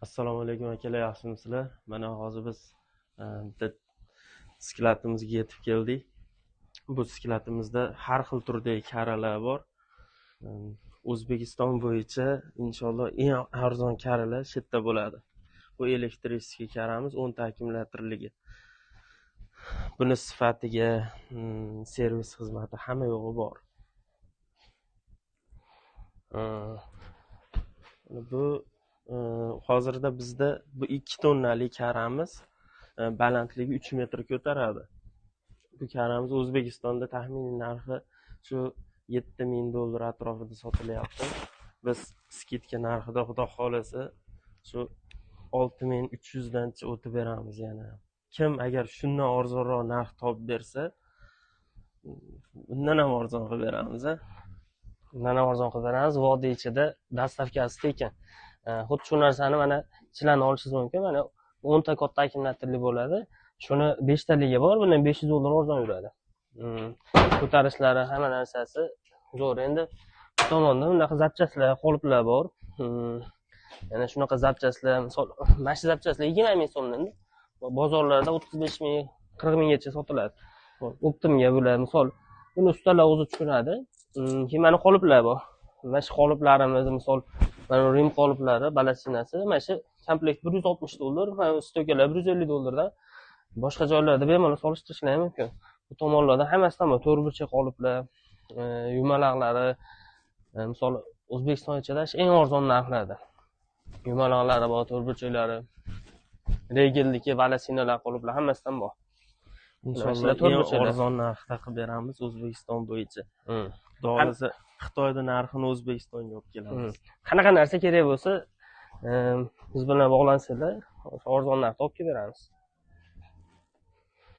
Assalomu alaykum akalar, yaxshimisizlar? Mana hozir biz bitta sklatimizga yetib keldik. Bu sklatimizda har xil turdagi karalar bor. O'zbekiston bo'yicha inshaalloh eng arzon karalar shu yerda bo'ladi. Bu elektriskiy karamiz 10 akkumulyatorligi. Buni sifatiga, servis xizmati hamma yo'g'i bor. Bu hozirda bizda bu 2 tonnalik karamiz balandligi 3 metr ko'taradi. Bu karamiz O'zbekistonda taxminiy narxi shu $7000 atrofida sotilyapti. Biz skidka narxida xudo xolasa shu 6300 dancha o'tib beramiz yana. Kim agar shundan arzonroq narx topib bersa, undan ham arzon qilib beramiz. Undan ham arzon qilib beramiz. Vodiy ichida dastavkasi tekin. Xuddi shu narsani mana ichilarni olishingiz mumkin. Mana 10 ta katta akkumulyatorli bo'ladi. Shuni 5 taligi bor. Bundan $500 arzon yuradi. Ko'tarishlari hamma narsasi zo'r. Endi bu tomonda bunaqa zapchastlar, qoliplar bor. Yana shunaqa zapchastlar, misol, mana shu zapchastlar 20000 so'mdan bozorlarda 35000, 40000gacha sotiladi. Optimga bular, misol, buni ustalar o'zi tushunadi. Keyin mana qoliplar bor. Mana shu qoliplarimiz, misol, mana Rim qoliplari, balastinasi, mana shu komplekt $160, mana stokalar $150 dan boshqa joylarda bemalol solishtirishlar mumkin. Bu tomonlarda hammasidan bor, to'rtburchak qoliplar, yumalaqlari, misol O'zbekiston ichida eng arzon narxlarda. Yumalaqlari bor, to'rtburchaklari, regildagi balastinalar qoliplar hammasidan bor. Inshaalloh eng arzon narxda qilib beramiz O'zbekiston bo'yicha. Xudo xolasa Xitoyda narxini O'zbekistonga olib kelamiz. Qanaqa narsa kerak bo'lsa, biz bilan bog'lansanglar, arzon narxda olib kelib beramiz.